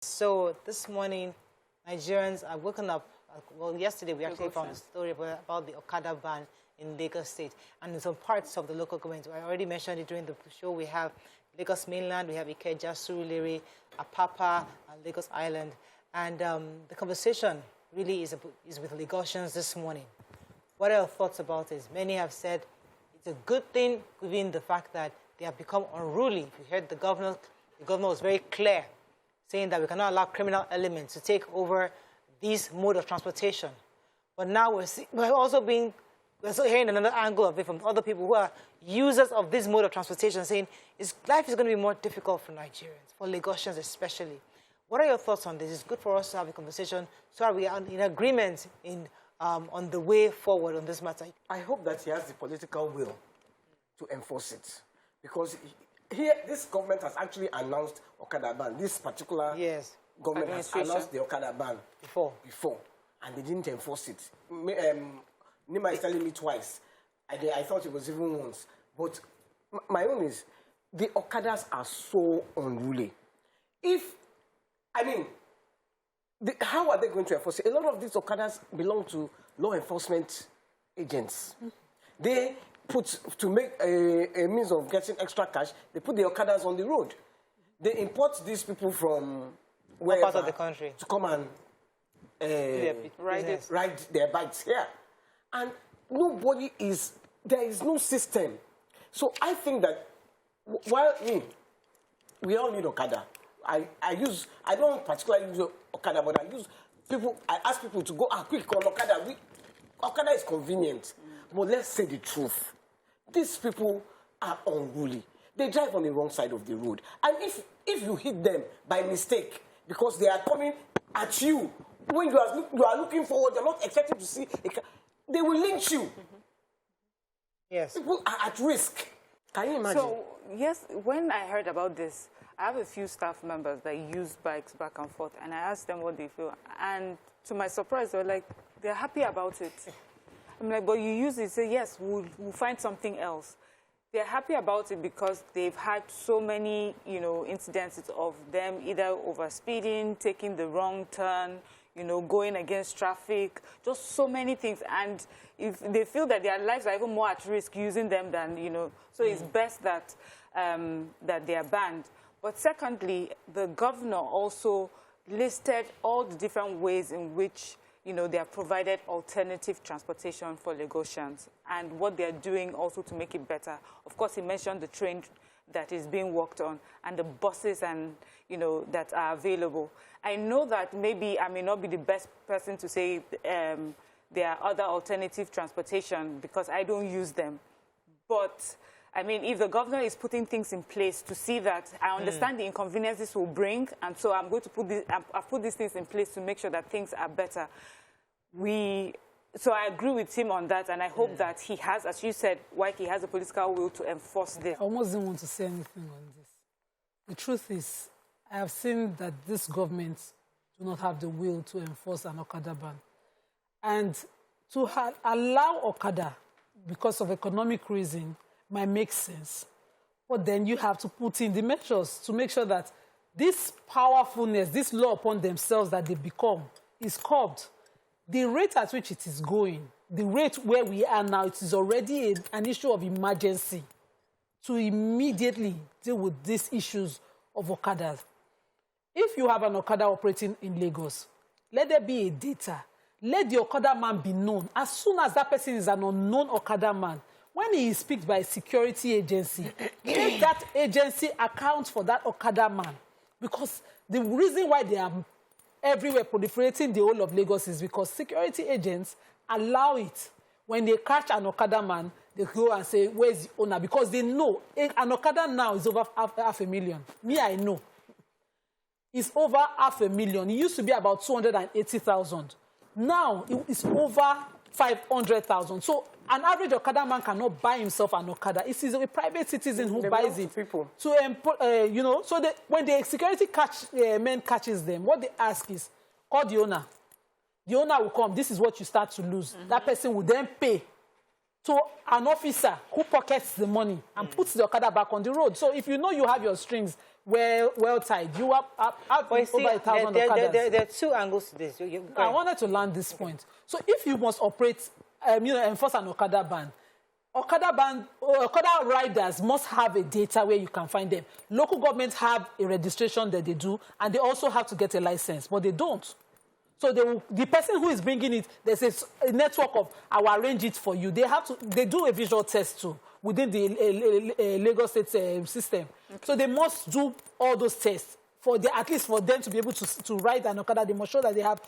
So this morning, Nigerians are woken up. Well, yesterday we actually found a story about the Okada ban in Lagos State and in some parts of the local government. I already mentioned it during the show. We have Lagos Mainland, we have Ikeja, Surulere, Apapa, and Lagos Island. And the conversation really is with Lagosians this morning. What are your thoughts about it? Many have said it's a good thing, given the fact that they have become unruly. If you heard the governor was very clear, saying that we cannot allow criminal elements to take over these mode of transportation. But now we're also hearing another angle of it from other people who are users of this mode of transportation, saying life is going to be more difficult for Nigerians, for Lagosians especially. What are your thoughts on this? It's good for us to have a conversation so that we are in agreement on the way forward on this matter. I hope that he has the political will to enforce it. Because here, this government has actually announced Okada ban. This particular government has announced the Okada ban before, and they didn't enforce it. Nima is telling me twice. I thought it was even once. But my own is, the Okadas are so unruly. How are they going to enforce it? A lot of these Okadas belong to law enforcement agents. They put, to make a means of getting extra cash, they put the Okadas on the road. They import these people from wherever part of the country to come and ride their bikes here. And there is no system. So I think that while we all need Okada, I don't particularly use Okada, but I ask people to go quick on Okada. Okada is convenient, but let's say the truth. These people are unruly. They drive on the wrong side of the road. And if you hit them by mistake, because they are coming at you, when you are looking forward, you're not expecting to see a car, they will lynch you. Yes. People are at risk. Can you imagine? So, yes, when I heard about this, I have a few staff members that use bikes back and forth, and I asked them what they feel. And to my surprise, they were like, they're happy about it. I'm like, but you use it. They say, yes, we'll find something else. They're happy about it because they've had so many, incidences of them either overspeeding, taking the wrong turn, going against traffic, just so many things. And if they feel that their lives are even more at risk using them than, so it's best that, that they are banned. But secondly, the governor also listed all the different ways in which they have provided alternative transportation for Lagosians and what they're doing also to make it better. Of course, he mentioned the train that is being worked on and the buses and, that are available. I know that maybe I may not be the best person to say there are other alternative transportation because I don't use them. But, if the governor is putting things in place to see that, I understand the inconvenience this will bring, and so I'm going to I've put these things in place to make sure that things are better. So I agree with him on that, and I hope that he has, as you said, he has a political will to enforce this. I almost didn't want to say anything on this. The truth is, I have seen that this government do not have the will to enforce an Okada ban. And to allow Okada, because of economic reason, might make sense. But then you have to put in the measures to make sure that this powerfulness, this law upon themselves that they become, is curbed. The rate at which it is going, the rate where we are now, it is already an issue of emergency to immediately deal with these issues of Okadas. If you have an Okada operating in Lagos, let there be a data. Let the Okada man be known. As soon as that person is an unknown Okada man, when he is picked by a security agency, let that agency account for that Okada man. Because the reason why they are everywhere proliferating the whole of Lagos is because security agents allow it. When they catch an Okada man, they go and say, where's the owner? Because they know an Okada now is over 500,000. Me, I know. It's over 500,000. It used to be about 280,000. Now, it's over 500,000. So an average Okada man cannot buy himself an Okada. It is a private citizen who buys it. People. So when the security men catches them, what they ask is, call the owner. The owner will come. This is what you start to lose. That person will then pay to an officer who pockets the money and puts the Okada back on the road. So if you know you have your strings, well tied. You are out But you see, over 1,000 Okadas. there are two angles to this. I wanted to land this point. So if you must operate, enforce an Okada ban, Okada riders must have a data where you can find them. Local governments have a registration that they do, and they also have to get a license, but they don't. So the person who is bringing it, there's a network of, I will arrange it for you. They do a visual test too within the Lagos State system. Okay. So they must do all those tests at least for them to be able to ride an Okada. They must show that they have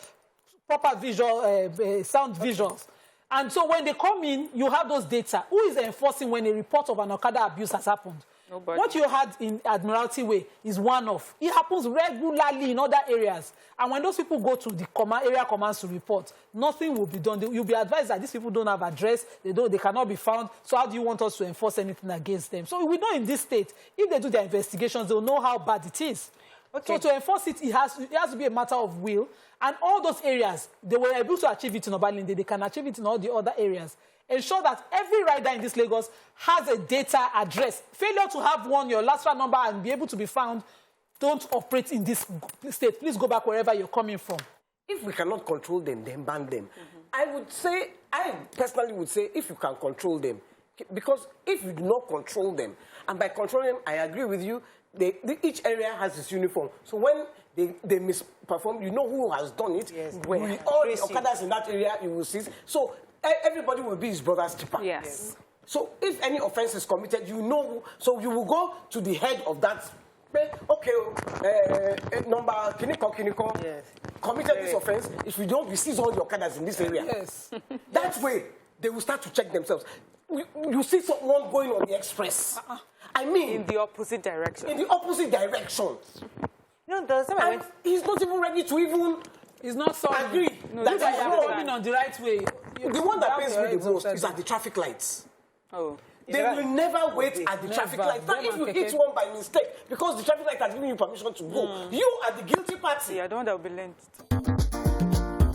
proper visual, sound visuals. And so when they come in, you have those data. Who is enforcing when a report of an Okada abuse has happened? Nobody. What you had in Admiralty Way is one-off. It happens regularly in other areas. And when those people go to the area commands to report, nothing will be done. You'll be advised that these people don't have address, they cannot be found. So how do you want us to enforce anything against them? So we know in this state, if they do their investigations, they'll know how bad it is. Okay. So to enforce it, it has to be a matter of will. And all those areas, they were able to achieve it in Obalinde. They can achieve it in all the other areas. Ensure that every rider in this Lagos has a data address. Failure to have your last round number and be able to be found, don't operate in this state. Please go back wherever you're coming from. If we cannot control them, then ban them. I personally would say, if you can control them, because if you do not control them, and by controlling them, I agree with you, each area has its uniform. So when they misperform, you know who has done it. Yes. When all the Okadas in that area, you will see. So everybody will be his brother's keeper. Yes. So if any offense is committed, you know. So you will go to the head of that. Okay, number Kiniko, yes, committed this offense. If we don't, we seize all the Okadas in this area. Yes. That way, they will start to check themselves. You see someone going on the express. I mean, in the opposite direction. In the opposite direction. And he's not even ready to even. He's not sorry. Agree. No, that is coming on the right way. The one that pays me the most is at the traffic lights. Oh. They will never wait at the traffic light. Not if you hit one by mistake, because the traffic light has given you permission to go. You are the guilty party. Yeah, I don't want to be lent.